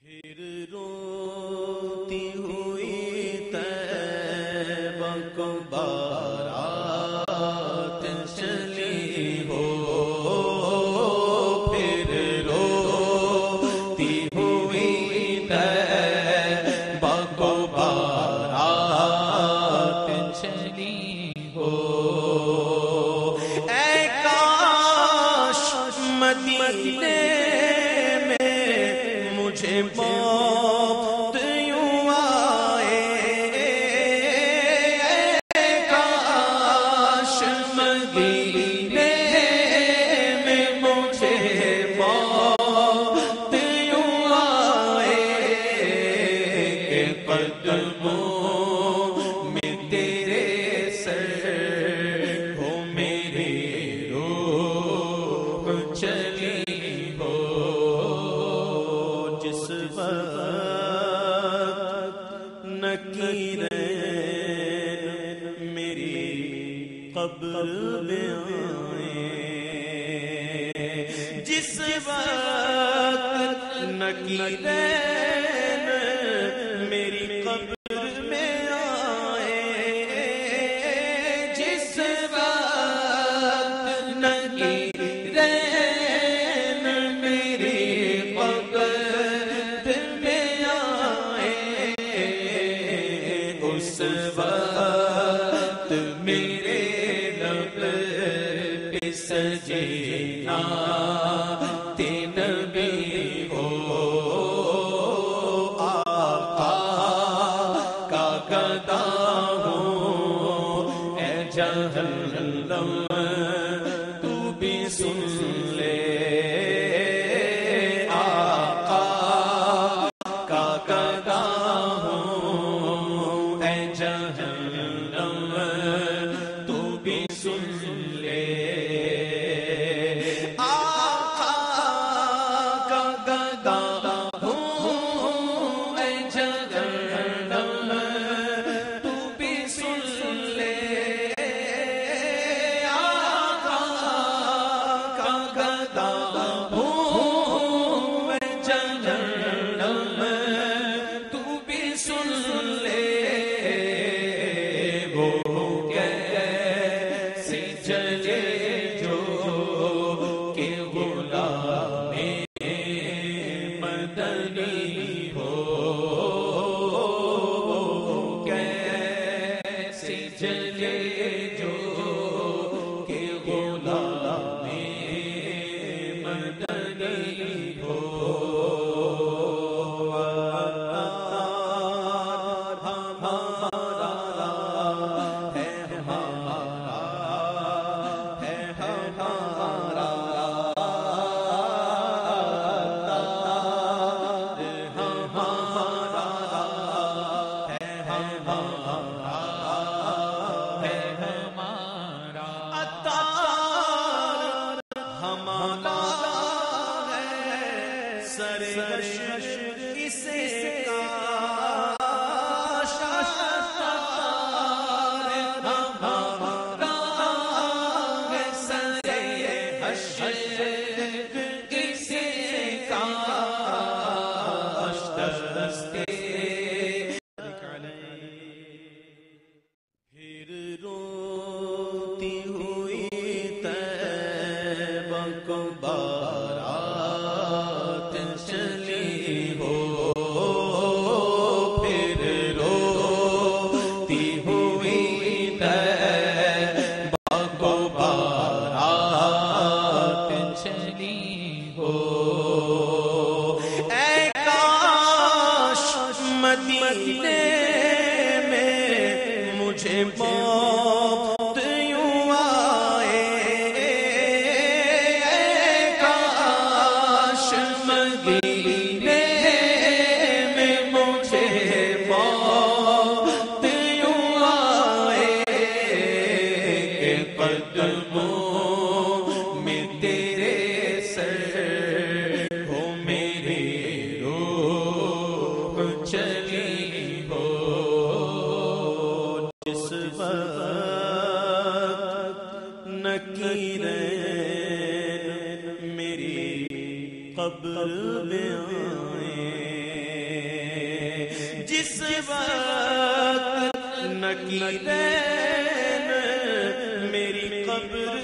پھر روتی ہوئی طیبہ کو بارات چلی ہو، پھر روتی ہوئی طیبہ کو بارات چلی ہو، اے کاش مدینے میں مجھے موت یوں آئے، اے کاش مدینے میں مجھے موت یوں آئے، کہ قدموں میں تیرے سر ہو میری روح چلی ہو، جس وقت نکیرین میری قبر میں آئیں، جس وقت نکیرین میری قبر میں آئیں، جس وقت نکیرین میری قبر میں آئیں، اس وقت میرے لب پہ سجینا نبی ہو، آقا کا گدا ہوں، اے جہنم تو بھی سن لے، آقا کا گدا ہوں، اے جہنم تو بھی سن لے، آقا کا گدا ہوں، اے جہنم تو بھی سن لے، آقا کا گدا ہوں، اے جہنم تو بھی سن لے، وہ کیسے چلے جو کہ غلام مدنی ہو، کیسے چلے جو کہ غلام مدنی ہو، ہمارا ہے ہمارا ہے ہمارا، ہمارا ہے ہمارا ہے ہمارا، عطار ہمارا ہے، سرکش اسے کاش، عطار ہمارا ہے، سرکش اسے کاش، دستے پھر روتی ہوئی طیبہ کو بارات چلی ہو، پھر روتی ہوئی طیبہ کو بارات چلی ہو، اے کاش مدینے میں مجھے موت یوں آئے، اے کاش مدینے میں مجھے موت یوں آئے، کہ قدموں میں تیرے سر ہو میری روح چلی ہو، جس وقت قبر میں آئے، جس وقت نکیرین میری قبر